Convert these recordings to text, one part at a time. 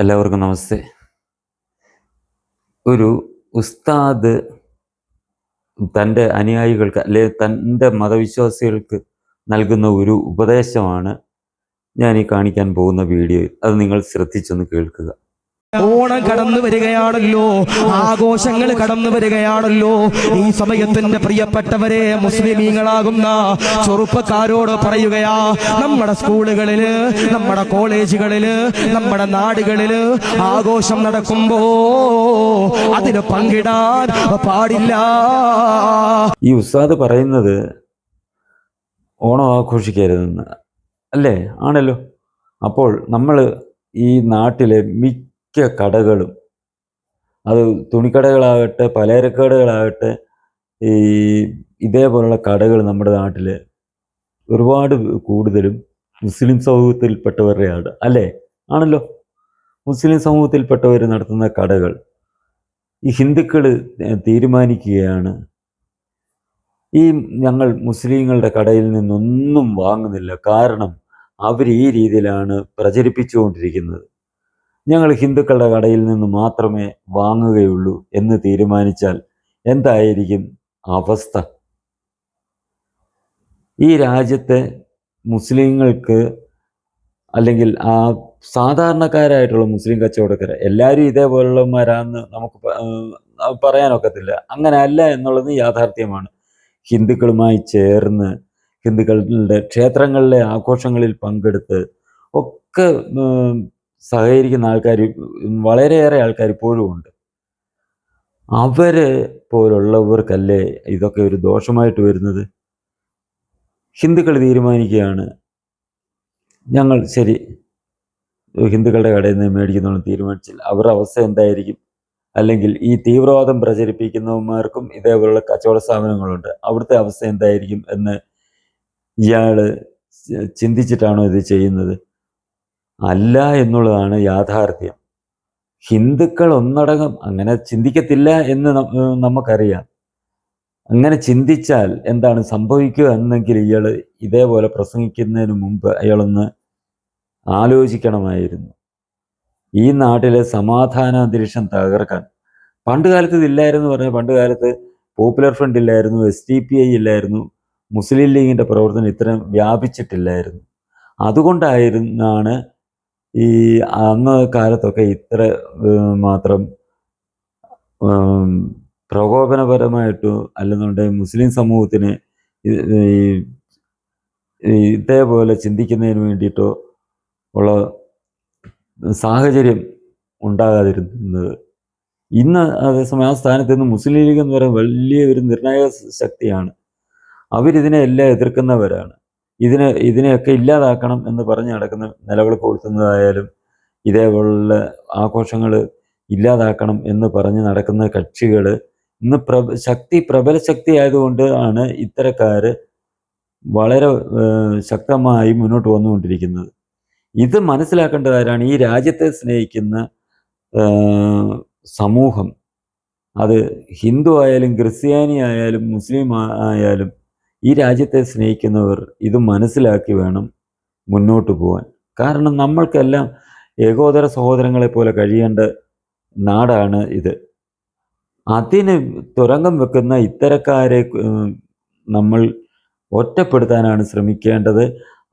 എല്ലാവർക്കും നമസ്തേ. ഒരു ഉസ്താദ് തൻ്റെ അനുയായികൾക്ക് അല്ലെ തൻ്റെ മതവിശ്വാസികൾക്ക് നൽകുന്ന ഒരു ഉപദേശമാണ് ഞാൻ ഈ കാണിക്കാൻ പോകുന്ന വീഡിയോയിൽ. അത് നിങ്ങൾ ശ്രദ്ധിച്ചൊന്ന് കേൾക്കുക. ഓണം കടന്നു വരികയാണല്ലോ, ആഘോഷങ്ങൾ കടന്നു വരികയാണല്ലോ. ഈ സമയത്തിന്റെ പ്രിയപ്പെട്ടവരെ, മുസ്ലിമീങ്ങളാകുന്ന ചെറുപ്പക്കാരോട് പറയുകയാ, നമ്മുടെ സ്കൂളുകളില്, നമ്മുടെ കോളേജുകളില്, നമ്മുടെ നാടുകളില് ആഘോഷം നടക്കുമ്പോ അതിന് പങ്കിടാൻ പാടില്ല. ഈ ഉസ്താദ് പറയുന്നത് ഓണം ആഘോഷിക്കരുതെന്ന് അല്ലേ? ആണല്ലോ. അപ്പോൾ നമ്മൾ ഈ നാട്ടിലെ മിക്ക കടകളും, അത് തുണിക്കടകളാകട്ടെ പലചരക്കടകളാകട്ടെ, ഈ ഇതേപോലുള്ള കടകൾ നമ്മുടെ നാട്ടിൽ ഒരുപാട് കൂടുതലും മുസ്ലിം സമൂഹത്തിൽപ്പെട്ടവരുടെയാണ് അല്ലേ? ആണല്ലോ. മുസ്ലിം സമൂഹത്തിൽപ്പെട്ടവർ നടത്തുന്ന കടകൾ ഈ ഹിന്ദുക്കൾ തീരുമാനിക്കുകയാണ്, ഈ ഞങ്ങൾ മുസ്ലിങ്ങളുടെ കടയിൽ നിന്നൊന്നും വാങ്ങുന്നില്ല, കാരണം അവർ ഈ രീതിയിലാണ് പ്രചരിപ്പിച്ചുകൊണ്ടിരിക്കുന്നത്, ഞങ്ങൾ ഹിന്ദുക്കളുടെ കടയിൽ നിന്ന് മാത്രമേ വാങ്ങുകയുള്ളൂ എന്ന് തീരുമാനിച്ചാൽ എന്തായിരിക്കും അവസ്ഥ? ഈ രാജ്യത്തെ മുസ്ലിങ്ങൾക്ക്, അല്ലെങ്കിൽ ആ സാധാരണക്കാരായിട്ടുള്ള മുസ്ലിം കച്ചവടക്കാർ എല്ലാവരും ഇതേപോലുള്ളവന്മാരാന്ന് നമുക്ക് പറയാനൊക്കത്തില്ല. അങ്ങനെ അല്ല എന്നുള്ളത് യാഥാർത്ഥ്യമാണ്. ഹിന്ദുക്കളുമായി ചേർന്ന് ഹിന്ദുക്കളുടെ ക്ഷേത്രങ്ങളിലെ ആഘോഷങ്ങളിൽ പങ്കെടുത്ത് ഒക്കെ സഹകരിക്കുന്ന ആൾക്കാർ, വളരെയേറെ ആൾക്കാർ ഇപ്പോഴും ഉണ്ട്. അവരെ പോലുള്ളവർക്കല്ലേ ഇതൊക്കെ ഒരു ദോഷമായിട്ട് വരുന്നത്? ഹിന്ദുക്കൾ തീരുമാനിക്കുകയാണ്, ഞങ്ങൾ ശരി ഹിന്ദുക്കളുടെ കടയിൽ നിന്ന് മേടിക്കുന്നവന്ന് തീരുമാനിച്ചില്ല, അവരുടെ അവസ്ഥ എന്തായിരിക്കും? അല്ലെങ്കിൽ ഈ തീവ്രവാദം പ്രചരിപ്പിക്കുന്നവന്മാർക്കും ഇതേപോലുള്ള കച്ചവട സ്ഥാപനങ്ങളുണ്ട്, അവിടുത്തെ അവസ്ഥ എന്തായിരിക്കും എന്ന് ഇയാൾ ചിന്തിച്ചിട്ടാണോ ഇത് ചെയ്യുന്നത്? അല്ല എന്നുള്ളതാണ് യാഥാർത്ഥ്യം. ഹിന്ദുക്കൾ ഒന്നടങ്കം അങ്ങനെ ചിന്തിക്കത്തില്ല എന്ന് നമുക്കറിയാം. അങ്ങനെ ചിന്തിച്ചാൽ എന്താണ് സംഭവിക്കുക എന്നെങ്കിൽ ഇയാൾ ഇതേപോലെ പ്രസംഗിക്കുന്നതിന് മുമ്പ് അയാളൊന്ന് ആലോചിക്കണമായിരുന്നു. ഈ നാട്ടിലെ സമാധാന അന്തരീക്ഷം തകർക്കാൻ പണ്ട് കാലത്ത് ഇതില്ലായിരുന്നു പറഞ്ഞാൽ, പണ്ട് കാലത്ത് പോപ്പുലർ ഫ്രണ്ട് ഇല്ലായിരുന്നു, SDPI ഇല്ലായിരുന്നു, മുസ്ലിം ലീഗിൻ്റെ പ്രവർത്തനം ഇത്രയും വ്യാപിച്ചിട്ടില്ലായിരുന്നു. അതുകൊണ്ടായിരുന്നാണ് ഈ അന്ന് കാലത്തൊക്കെ ഇത്ര മാത്രം പ്രകോപനപരമായിട്ടോ അല്ലെന്നുണ്ടെങ്കിൽ മുസ്ലിം സമൂഹത്തിന് ഇതേപോലെ ചിന്തിക്കുന്നതിന് വേണ്ടിയിട്ടോ ഉള്ള സാഹചര്യം ഉണ്ടാകാതിരുന്നത്. ഇന്ന് അതേസമയം ആ സ്ഥാനത്ത് നിന്ന് മുസ്ലിം ലീഗ് എന്ന് പറയുന്നത് വലിയ ഒരു നിർണായക ശക്തിയാണ്. അവരിതിനെ എല്ലാം എതിർക്കുന്നവരാണ്. ഇതിനെയൊക്കെ ഇല്ലാതാക്കണം എന്ന് പറഞ്ഞ് നടക്കുന്ന, നിലവിളക്ക് കൊളുത്തുന്നതായാലും ഇതേപോലുള്ള ആഘോഷങ്ങൾ ഇല്ലാതാക്കണം എന്ന് പറഞ്ഞ് നടക്കുന്ന കക്ഷികൾ ഇന്ന് പ്രബല ശക്തി ആയതുകൊണ്ട് ആണ് ഇത്തരക്കാർ വളരെ ശക്തമായി മുന്നോട്ട് വന്നുകൊണ്ടിരിക്കുന്നത്. ഇത് മനസ്സിലാക്കേണ്ടതാരാണ്? ഈ രാജ്യത്തെ സ്നേഹിക്കുന്ന സമൂഹം, അത് ഹിന്ദു ആയാലും ക്രിസ്ത്യാനി ആയാലും മുസ്ലിം ആയാലും ഈ രാജ്യത്തെ സ്നേഹിക്കുന്നവർ ഇത് മനസ്സിലാക്കി വേണം മുന്നോട്ട് പോകാൻ. കാരണം നമ്മൾക്കെല്ലാം ഏകോദര സഹോദരങ്ങളെ പോലെ കഴിയേണ്ട നാടാണ് ഇത്. അതിന് തുരങ്കം വെക്കുന്ന ഇത്തരക്കാരെ നമ്മൾ ഒറ്റപ്പെടുത്താനാണ് ശ്രമിക്കേണ്ടത്.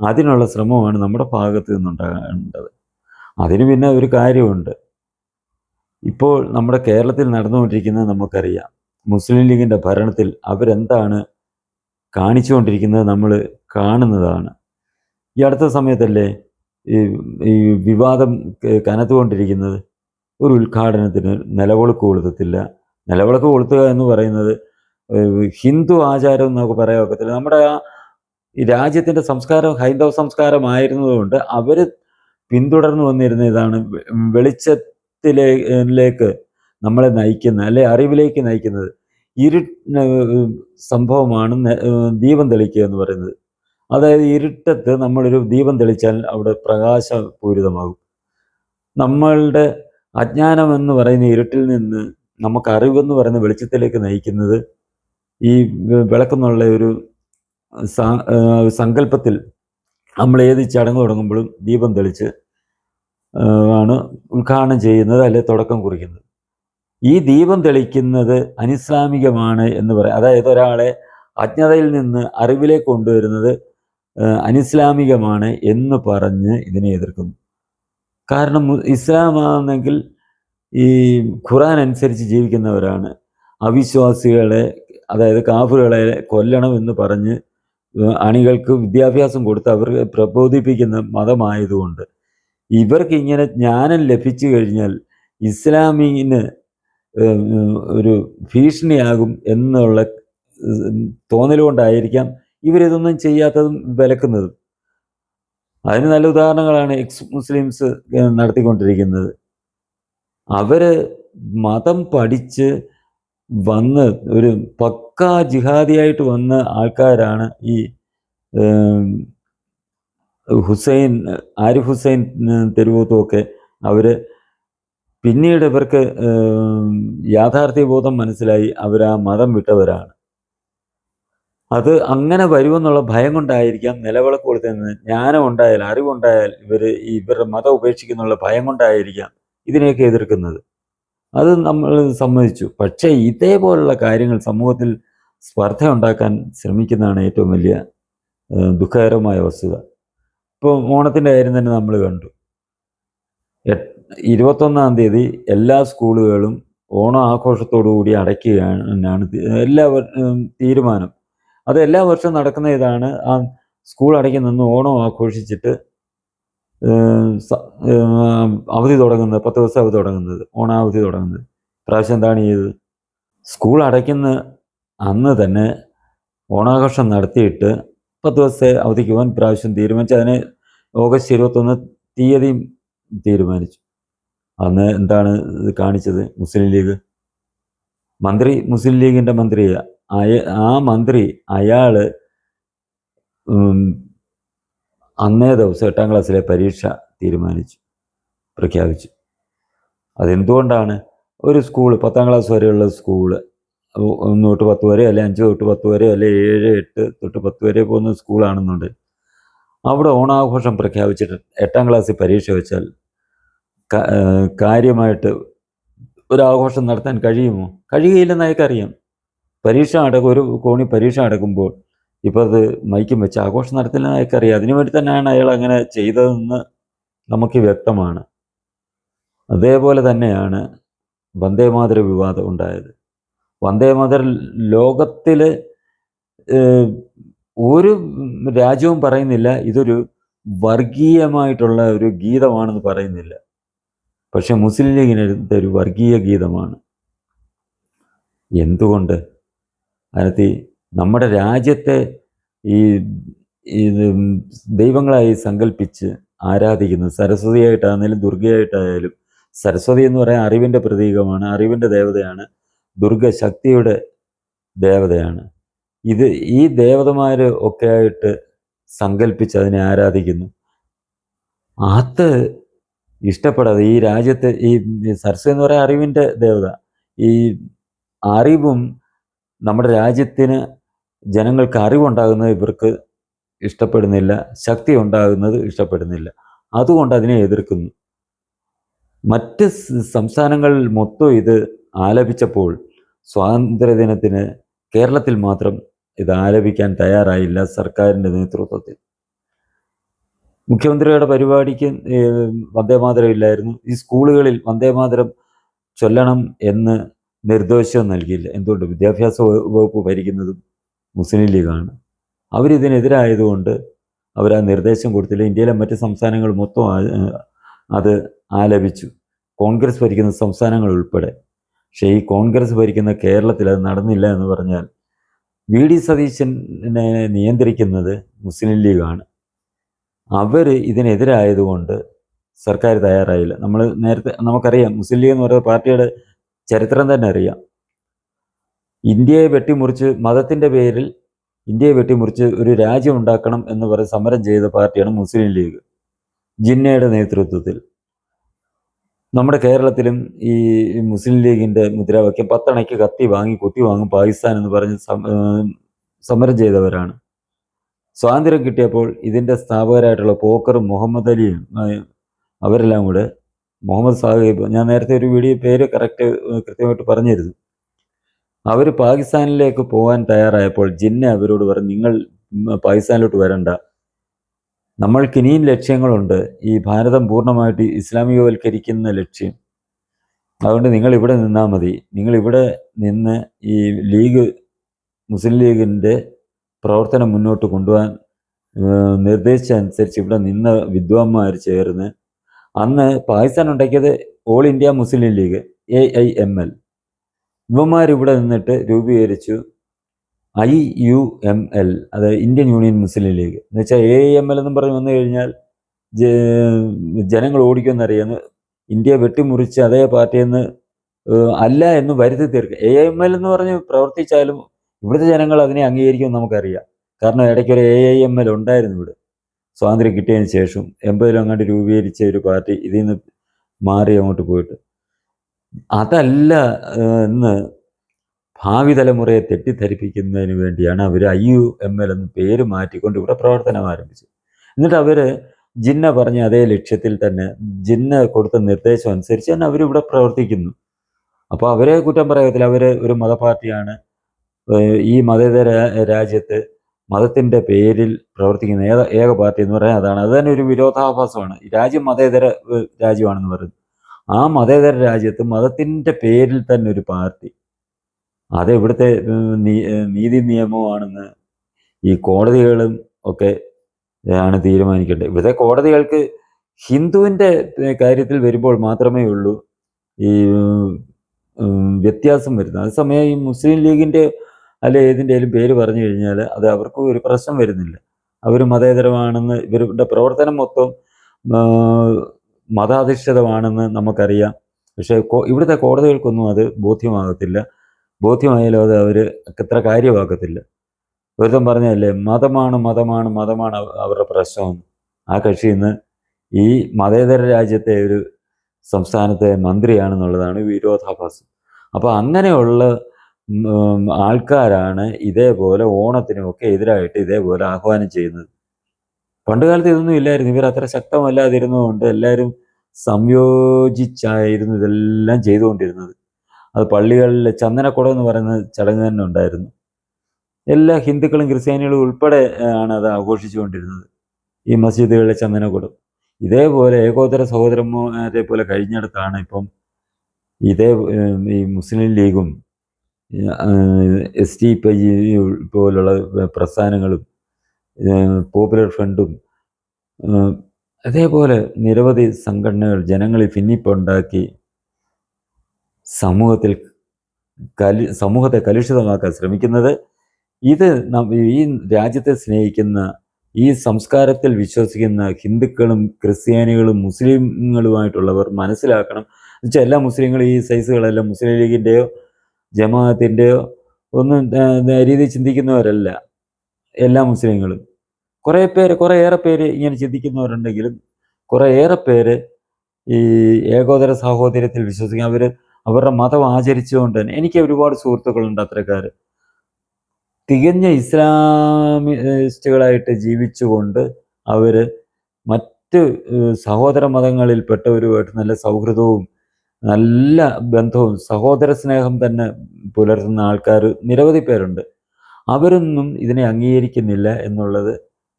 അതിനുള്ള ശ്രമമാണ് നമ്മുടെ ഭാഗത്ത് നിന്നുണ്ടാകേണ്ടത്. അതിന് പിന്നെ ഒരു കാര്യമുണ്ട്. ഇപ്പോൾ നമ്മുടെ കേരളത്തിൽ നടന്നുകൊണ്ടിരിക്കുന്നത് നമുക്കറിയാം. മുസ്ലിം ലീഗിൻ്റെ ഭരണത്തിൽ അവരെന്താണ് കാണിച്ചുകൊണ്ടിരിക്കുന്നത് നമ്മൾ കാണുന്നതാണ്. ഈ അടുത്ത സമയത്തല്ലേ ഈ വിവാദം കനത്തുകൊണ്ടിരിക്കുന്നത്? ഒരു ഉദ്ഘാടനത്തിന് നിലവിളക്ക് കൊളുത്തത്തില്ല. നിലവിളക്ക് കൊളുത്തുക എന്ന് പറയുന്നത് ഹിന്ദു ആചാരം നമുക്ക് പറയാൻ ഒക്കത്തില്ല. നമ്മുടെ ഈ രാജ്യത്തിൻ്റെ സംസ്കാരം ഹൈന്ദവ സംസ്കാരമായിരുന്നതുകൊണ്ട് അവർ പിന്തുടർന്നു വന്നിരുന്ന ഇതാണ്. വെളിച്ചത്തിലേക്ക് നമ്മളെ നയിക്കുന്ന, അല്ലെ അറിവിലേക്ക് നയിക്കുന്നത് സംഭവമാണ് ദീപം തെളിക്കുക എന്ന് പറയുന്നത്. അതായത് ഇരുട്ടത്ത് നമ്മളൊരു ദീപം തെളിച്ചാൽ അവിടെ പ്രകാശപൂരിതമാകും. നമ്മളുടെ അജ്ഞാനം എന്ന് പറയുന്ന ഇരുട്ടിൽ നിന്ന് നമുക്ക് അറിവെന്ന് പറയുന്ന വെളിച്ചത്തിലേക്ക് നയിക്കുന്നത് ഈ വിളക്കെന്നുള്ള ഒരു സങ്കല്പത്തിൽ നമ്മൾ ഏത് ചടങ്ങ് തുടങ്ങുമ്പോഴും ദീപം തെളിച്ച് ആണ് ഉദ്ഘാടനം ചെയ്യുന്നത്, അല്ലെ തുടക്കം കുറിക്കുന്നത്. ഈ ദീപം തെളിക്കുന്നത് അനിസ്ലാമികമാണ് എന്ന് പറയാം. അതായത് ഒരാളെ അജ്ഞതയിൽ നിന്ന് അറിവിലേക്ക് കൊണ്ടുവരുന്നത് അനിസ്ലാമികമാണ് എന്ന് പറഞ്ഞ് ഇതിനെ എതിർക്കുന്നു. കാരണം ഇസ്ലാമാണെങ്കിൽ ഈ ഖുർആൻ അനുസരിച്ച് ജീവിക്കുന്നവരാണ്. അവിശ്വാസികളെ, അതായത് കാഫിറുകളെ കൊല്ലണം എന്ന് പറഞ്ഞ് അണികൾക്ക് വിദ്യാഭ്യാസം കൊടുത്ത് അവർക്ക് പ്രബോധിപ്പിക്കുന്ന മതമായതുകൊണ്ട് ഇവർക്ക് ഇങ്ങനെ ജ്ഞാനം ലഭിച്ചു കഴിഞ്ഞാൽ ഇസ്ലാമിന് ഒരു ഭീഷണിയാകും എന്നുള്ള തോന്നലുകൊണ്ടായിരിക്കാം ഇവരിതൊന്നും ചെയ്യാത്തതും വിലക്കുന്നതും. അതിന് നല്ല ഉദാഹരണങ്ങളാണ് എക്സ് മുസ്ലിംസ് നടത്തിക്കൊണ്ടിരിക്കുന്നത്. അവര് മതം പഠിച്ച് വന്ന് ഒരു പക്കാ ജിഹാദിയായിട്ട് വന്ന ആൾക്കാരാണ് ഈ ആരിഫ് ഹുസൈൻ തെരുവൂത്തുമൊക്കെ. അവര് പിന്നീട് ഇവർക്ക് യാഥാർത്ഥ്യബോധം മനസ്സിലായി അവർ ആ മതം വിട്ടവരാണ്. അത് അങ്ങനെ വരുമെന്നുള്ള ഭയം കൊണ്ടായിരിക്കാം നിലവിളക്ക് കൊടുത്തതെന്ന്. ജ്ഞാനം ഉണ്ടായാൽ, അറിവുണ്ടായാൽ ഇവരുടെ മതം ഉപേക്ഷിക്കുന്നുള്ള ഭയം കൊണ്ടായിരിക്കാം ഇതിനെയൊക്കെ എതിർക്കുന്നത്. അത് നമ്മൾ സമ്മതിച്ചു. പക്ഷേ ഇതേപോലുള്ള കാര്യങ്ങൾ സമൂഹത്തിൽ സ്പർദ്ധ ഉണ്ടാക്കാൻ ശ്രമിക്കുന്നതാണ് ഏറ്റവും വലിയ ദുഃഖകരമായ വസ്തുത. ഇപ്പോൾ ഓണത്തിൻ്റെ കാര്യം തന്നെ നമ്മൾ കണ്ടു. 21-ാം തീയതി എല്ലാ സ്കൂളുകളും ഓണം ആഘോഷത്തോടുകൂടി അടയ്ക്കുകയാണ് തീരുമാനം. അത് എല്ലാ വർഷവും നടക്കുന്ന ഇതാണ്. ആ സ്കൂൾ അടയ്ക്കുന്ന ഓണം ആഘോഷിച്ചിട്ട് അവധി തുടങ്ങുന്നത്, 10 ദിവസം അവധി തുടങ്ങുന്നത്, ഓണാവധി തുടങ്ങുന്നത്. പ്രാവശ്യം എന്താണ് ചെയ്തത്? സ്കൂൾ അടയ്ക്കുന്ന അന്ന് തന്നെ ഓണാഘോഷം നടത്തിയിട്ട് 10 ദിവസത്തെ അവധിക്ക് പോകാൻ പ്രാവശ്യം തീരുമാനിച്ചു. അതിന് ഓഗസ്റ്റ് 21 തീയതിയും തീരുമാനിച്ചു. അന്ന് എന്താണ് കാണിച്ചത്? മുസ്ലിം ലീഗ് മന്ത്രി, മുസ്ലിം ലീഗിൻ്റെ മന്ത്രിയാണ്. ആ മന്ത്രി അയാള് അന്നേ ദിവസം 8ാം ക്ലാസ്സിലെ പരീക്ഷ പ്രഖ്യാപിച്ചു. അതെന്തുകൊണ്ടാണ്? ഒരു സ്കൂൾ 10ാം ക്ലാസ് വരെയുള്ള സ്കൂള് 1 തൊട്ട് 10 വരെ, അല്ലെ 5 തൊട്ട് 10 വരെ, അല്ലെ 7, 8 തൊട്ട് 10 വരെ പോകുന്ന സ്കൂളാണെന്നുണ്ട്. അവിടെ ഓണാഘോഷം പ്രഖ്യാപിച്ചിട്ട് 8ാം ക്ലാസ്സിൽ പരീക്ഷ വെച്ചാൽ കാര്യമായിട്ട് ഒരാഘോഷം നടത്താൻ കഴിയുമോ? കഴിയുകയില്ലെന്ന് അയാൾക്കറിയാം. ഒരു കോണി പരീക്ഷ നടക്കുമ്പോൾ ഇപ്പോൾ അത് മൈക്കും വെച്ച് ആഘോഷം നടത്തില്ലെന്ന് അയാൾക്കറിയാം. അതിനുവേണ്ടി തന്നെയാണ് അയാൾ അങ്ങനെ ചെയ്തതെന്ന് നമുക്ക് വ്യക്തമാണ്. അതേപോലെ തന്നെയാണ് വന്ദേമാതര വിവാദം ഉണ്ടായത്. വന്ദേമാതരം ലോകത്തിൽ ഒരു രാജ്യവും പറയുന്നില്ല ഇതൊരു വർഗീയമായിട്ടുള്ള ഒരു ഗീതമാണെന്ന് പറയുന്നില്ല. പക്ഷെ മുസ്ലിം ലീഗിനെടുത്ത ഒരു വർഗീയ ഗീതമാണ്. എന്തുകൊണ്ട്? അതിനകത്ത് നമ്മുടെ രാജ്യത്തെ ഈ ദൈവങ്ങളായി സങ്കല്പിച്ച് ആരാധിക്കുന്നു. സരസ്വതിയായിട്ടാണെങ്കിലും ദുർഗയായിട്ടായാലും. സരസ്വതി എന്ന് പറയാൻ അറിവിൻ്റെ പ്രതീകമാണ്, അറിവിൻ്റെ ദേവതയാണ്. ദുർഗ ശക്തിയുടെ ദേവതയാണ്. ഈ ദേവതമാർ ഒക്കെ ആയിട്ട് സങ്കല്പിച്ച് അതിനെ ആരാധിക്കുന്നു. അത് ഇഷ്ടപ്പെടാതെ ഈ രാജ്യത്ത് ഈ സരസ്വതി എന്ന് പറയാൻ അറിവിൻ്റെ ദേവത, ഈ അറിവും നമ്മുടെ രാജ്യത്തിന് ജനങ്ങൾക്ക് അറിവുണ്ടാകുന്നത് ഇവർക്ക് ഇഷ്ടപ്പെടുന്നില്ല, ശക്തി ഉണ്ടാകുന്നത് ഇഷ്ടപ്പെടുന്നില്ല. അതുകൊണ്ട് അതിനെ എതിർക്കുന്നു. മറ്റ് സംസ്ഥാനങ്ങളിൽ മൊത്തം ഇത് ആലപിച്ചപ്പോൾ സ്വാതന്ത്ര്യദിനത്തിന് കേരളത്തിൽ മാത്രം ഇത് ആലപിക്കാൻ തയ്യാറായില്ല സർക്കാരിൻ്റെ നേതൃത്വത്തിൽ. മുഖ്യമന്ത്രിയുടെ പരിപാടിക്ക് വന്ദേമാതരം ഇല്ലായിരുന്നു. ഈ സ്കൂളുകളിൽ വന്ദേമാതരം ചൊല്ലണം എന്ന് നിർദ്ദേശം നൽകിയില്ല. എന്തുകൊണ്ട്? വിദ്യാഭ്യാസ വകുപ്പ് ഭരിക്കുന്നതും മുസ്ലിം ലീഗാണ്. അവരിതിനെതിരായതുകൊണ്ട് അവർ ആ നിർദ്ദേശം കൊടുത്തില്ല. ഇന്ത്യയിലെ മറ്റ് സംസ്ഥാനങ്ങൾ മൊത്തം അത് ആലപിച്ചു, കോൺഗ്രസ് ഭരിക്കുന്ന സംസ്ഥാനങ്ങൾ ഉൾപ്പെടെ. പക്ഷേ ഈ കോൺഗ്രസ് ഭരിക്കുന്ന കേരളത്തിൽ അത് നടന്നില്ല എന്ന് പറഞ്ഞാൽ വി.ഡി. സതീശനെ നിയന്ത്രിക്കുന്നത് മുസ്ലിം ലീഗാണ്. അവർ ഇതിനെതിരായതുകൊണ്ട് സർക്കാർ തയ്യാറായില്ല. നമുക്കറിയാം, മുസ്ലിം ലീഗ് എന്ന് പറയുന്ന പാർട്ടിയുടെ ചരിത്രം തന്നെ അറിയാം. ഇന്ത്യയെ വെട്ടിമുറിച്ച്, മതത്തിൻ്റെ പേരിൽ ഇന്ത്യയെ വെട്ടിമുറിച്ച് ഒരു രാജ്യം ഉണ്ടാക്കണം എന്ന് പറഞ്ഞ് സമരം ചെയ്ത പാർട്ടിയാണ് മുസ്ലിം ലീഗ്, ജിന്നയുടെ നേതൃത്വത്തിൽ. നമ്മുടെ കേരളത്തിലും ഈ മുസ്ലിം ലീഗിൻ്റെ മുദ്രാവാക്യം 10 അണയ്ക്ക് കത്തി വാങ്ങി കുത്തി വാങ്ങും പാകിസ്ഥാൻ എന്ന് പറഞ്ഞ് സമരം ചെയ്തവരാണ്. സ്വാതന്ത്ര്യം കിട്ടിയപ്പോൾ ഇതിൻ്റെ സ്ഥാപകരായിട്ടുള്ള പോക്കറും മുഹമ്മദ് അലിയും അവരെല്ലാം കൂടെ മുഹമ്മദ് സാഹിബ്, ഞാൻ നേരത്തെ ഒരു വീഡിയോ പേര് കൃത്യമായിട്ട് പറഞ്ഞിരുന്നു. അവർ പാകിസ്ഥാനിലേക്ക് പോകാൻ തയ്യാറായപ്പോൾ ജിന്ന അവരോട് പറഞ്ഞു, നിങ്ങൾ പാകിസ്ഥാനിലോട്ട് വരണ്ട, നമ്മൾക്ക് ഇനിയും ലക്ഷ്യങ്ങളുണ്ട്, ഈ ഭാരതം പൂർണ്ണമായിട്ട് ഇസ്ലാമികവൽക്കരിക്കുന്ന ലക്ഷ്യം. അതുകൊണ്ട് നിങ്ങൾ ഇവിടെ നിന്നാൽ മതി. നിങ്ങളിവിടെ നിന്ന് ഈ മുസ്ലിം ലീഗിൻ്റെ പ്രവർത്തനം മുന്നോട്ട് കൊണ്ടുപോകാൻ നിർദ്ദേശിച്ചനുസരിച്ച് ഇവിടെ നിന്ന വിദ്വാൻമാർ ചേർന്ന്, അന്ന് പാകിസ്ഥാൻ ഉണ്ടാക്കിയത് all India Muslim league AIML, ഇവന്മാരിവിടെ നിന്നിട്ട് രൂപീകരിച്ചു IUML, അത് ഇന്ത്യൻ യൂണിയൻ മുസ്ലിം ലീഗ്. എന്ന് വെച്ചാൽ AIML എന്നും പറഞ്ഞ് വന്നു കഴിഞ്ഞാൽ ജനങ്ങൾ ഓടിക്കുമെന്നറിയാന്ന്, ഇന്ത്യ വെട്ടിമുറിച്ച് അതേ പാർട്ടിയെന്ന് അല്ല എന്ന് വരുത്തി തീർക്കുക. AIML എന്ന് പറഞ്ഞ് പ്രവർത്തിച്ചാലും ഇവിടുത്തെ ജനങ്ങൾ അതിനെ അംഗീകരിക്കുമെന്ന് നമുക്കറിയാം. കാരണം ഇടയ്ക്കൊരു AIML ഉണ്ടായിരുന്നു ഇവിടെ, സ്വാതന്ത്ര്യം കിട്ടിയതിന് ശേഷം 80 അങ്ങോട്ട് രൂപീകരിച്ച ഒരു പാർട്ടി, ഇതിൽ നിന്ന് മാറി അങ്ങോട്ട് പോയിട്ട്. അതല്ല എന്ന് ഭാവി തലമുറയെ തെറ്റിദ്ധരിപ്പിക്കുന്നതിന് വേണ്ടിയാണ് അവർ IUML എന്ന് പേര് മാറ്റിക്കൊണ്ട് ഇവിടെ പ്രവർത്തനം ആരംഭിച്ചത്. എന്നിട്ട് അവർ ജിന്ന പറഞ്ഞ അതേ ലക്ഷ്യത്തിൽ തന്നെ, ജിന്ന കൊടുത്ത നിർദ്ദേശം അനുസരിച്ച് തന്നെ അവരിവിടെ പ്രവർത്തിക്കുന്നു. അപ്പോൾ അവരെ കുറ്റം പറയത്തില്ല, അവർ ഒരു മതപാർട്ടിയാണ്. ഈ മതേതര രാജ്യത്ത് മതത്തിൻ്റെ പേരിൽ പ്രവർത്തിക്കുന്ന ഏക പാർട്ടി എന്ന് പറയാൻ അതാണ്. അത് തന്നെ ഒരു വിരോധാഭാസമാണ്. ഈ രാജ്യം മതേതര രാജ്യമാണെന്ന് പറയുന്നത്, ആ മതേതര രാജ്യത്ത് മതത്തിൻ്റെ പേരിൽ തന്നെ ഒരു പാർട്ടി, അത് ഇവിടുത്തെ നീതി നിയമമാണെന്ന് ഈ കോടതികളും ഒക്കെ ആണ് തീരുമാനിക്കേണ്ടത്. ഇവിടുത്തെ കോടതികൾക്ക് ഹിന്ദുവിൻ്റെ കാര്യത്തിൽ വരുമ്പോൾ മാത്രമേ ഉള്ളൂ ഈ വ്യത്യാസം വരുന്നത്. അതേസമയം ഈ മുസ്ലിം ലീഗിൻ്റെ അല്ലെ ഏതിൻ്റെയും പേര് പറഞ്ഞു കഴിഞ്ഞാൽ അത് അവർക്ക് ഒരു പ്രശ്നം വരുന്നില്ല. അവർ മതേതരമാണെന്ന്, ഇവരുടെ പ്രവർത്തനം മൊത്തം മതാധിഷ്ഠിതമാണെന്ന് നമുക്കറിയാം. പക്ഷേ ഇവിടുത്തെ കോടതികൾക്കൊന്നും അത് ബോധ്യമാകത്തില്ല. ബോധ്യമായാലും അത് അവർ അത്ര കാര്യമാക്കത്തില്ല. ഒരുത്തം പറഞ്ഞല്ലേ, മതമാണ് മതമാണ് മതമാണ് അവരുടെ പ്രശ്നമെന്ന്. ആ കക്ഷി ഇന്ന് ഈ മതേതര രാജ്യത്തെ ഒരു സംസ്ഥാനത്തെ മന്ത്രിയാണെന്നുള്ളതാണ് വിരോധാഭാസം. അപ്പോൾ അങ്ങനെയുള്ള ആൾക്കാരാണ് ഇതേപോലെ ഓണത്തിനുമൊക്കെ എതിരായിട്ട് ഇതേപോലെ ആഹ്വാനം ചെയ്യുന്നത്. പണ്ട് കാലത്ത് ഇതൊന്നും ഇല്ലായിരുന്നു. ഇവർ അത്ര ശക്തമല്ലാതിരുന്നതുകൊണ്ട് എല്ലാവരും സംയോജിച്ചായിരുന്നു ഇതെല്ലാം ചെയ്തുകൊണ്ടിരുന്നത്. അത് പള്ളികളിൽ ചന്ദനക്കുടം എന്ന് പറയുന്ന ചടങ്ങ് തന്നെ ഉണ്ടായിരുന്നു. എല്ലാ ഹിന്ദുക്കളും ക്രിസ്ത്യാനികളും ഉൾപ്പെടെ ആണ് അത് ആഘോഷിച്ചുകൊണ്ടിരുന്നത്, ഈ മസ്ജിദുകളിലെ ചന്ദനക്കുടം. ഇതേപോലെ ഏകോദര സഹോദരന്മാരെ പോലെ കഴിഞ്ഞിടത്താണ് ഇപ്പം ഈ മുസ്ലിം ലീഗും SDPI പോലുള്ള പ്രസ്ഥാനങ്ങളും പോപ്പുലർ ഫ്രണ്ടും അതേപോലെ നിരവധി സംഘടനകൾ ജനങ്ങളിൽ ഭിന്നിപ്പുണ്ടാക്കി സമൂഹത്തെ കലുഷിതമാക്കാൻ ശ്രമിക്കുന്നത്. ഇത് ഈ രാജ്യത്തെ സ്നേഹിക്കുന്ന, ഈ സംസ്കാരത്തിൽ വിശ്വസിക്കുന്ന ഹിന്ദുക്കളും ക്രിസ്ത്യാനികളും മുസ്ലിങ്ങളുമായിട്ടുള്ളവർ മനസ്സിലാക്കണം. എന്നുവെച്ചാൽ എല്ലാ മുസ്ലിങ്ങളും ഈ സൈസുകളെല്ലാം മുസ്ലിം ലീഗിൻ്റെയോ ജമാഅത്തിൻ്റെയോ ഒന്നും രീതി ചിന്തിക്കുന്നവരല്ല എല്ലാ മുസ്ലിങ്ങളും. കുറേയേറെ പേര് ഇങ്ങനെ ചിന്തിക്കുന്നവരുണ്ടെങ്കിലും കുറേയേറെ പേര് ഈ ഏകോദര സാഹോദര്യത്തിൽ വിശ്വസിക്കും. അവരുടെ മതം ആചരിച്ചുകൊണ്ട് തന്നെ, എനിക്ക് ഒരുപാട് സുഹൃത്തുക്കളുണ്ട് അത്തരക്കാർ, തികഞ്ഞ ഇസ്ലാമിസ്റ്റുകളായിട്ട് ജീവിച്ചുകൊണ്ട് അവർ മറ്റ് സഹോദര മതങ്ങളിൽപ്പെട്ടവരുമായിട്ട് നല്ല സൗഹൃദവും നല്ല ബന്ധവും സഹോദര സ്നേഹം തന്നെ പുലർത്തുന്ന ആൾക്കാർ നിരവധി പേരുണ്ട്. അവരൊന്നും ഇതിനെ അംഗീകരിക്കുന്നില്ല എന്നുള്ളത്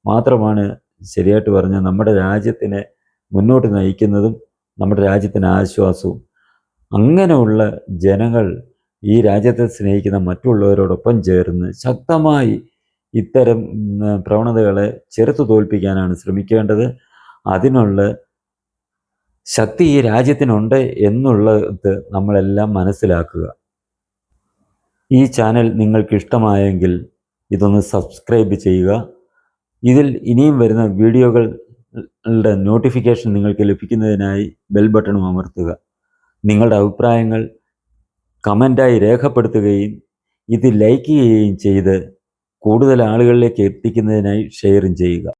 മാത്രമാണ് ശരിയായിട്ട് പറഞ്ഞാൽ നമ്മുടെ രാജ്യത്തിനെ മുന്നോട്ട് നയിക്കുന്നതും നമ്മുടെ രാജ്യത്തിന് ആശ്വാസവും. അങ്ങനെയുള്ള ജനങ്ങൾ ഈ രാജ്യത്തെ സ്നേഹിക്കുന്ന മറ്റുള്ളവരോടൊപ്പം ചേർന്ന് ശക്തമായി ഇത്തരം പ്രവണതകളെ ചെറുത്തു തോൽപ്പിക്കാനാണ് ശ്രമിക്കേണ്ടത്. അതിനുള്ള ശക്തി ഈ രാജ്യത്തിനുണ്ട് എന്നുള്ളത് നമ്മളെല്ലാം മനസ്സിലാക്കുക. ഈ ചാനൽ നിങ്ങൾക്ക് ഇഷ്ടമായെങ്കിൽ ഇതൊന്ന് സബ്സ്ക്രൈബ് ചെയ്യുക. ഇതിൽ ഇനിയും വരുന്ന വീഡിയോകളുടെ നോട്ടിഫിക്കേഷൻ നിങ്ങൾക്ക് ലഭിക്കുന്നതിനായി ബെൽ ബട്ടണും അമർത്തുക. നിങ്ങളുടെ അഭിപ്രായങ്ങൾ കമൻ്റായി രേഖപ്പെടുത്തുകയും ഇത് ലൈക്ക് ചെയ്യുകയും ചെയ്ത് കൂടുതൽ ആളുകളിലേക്ക് എത്തിക്കുന്നതിനായി ഷെയറും ചെയ്യുക.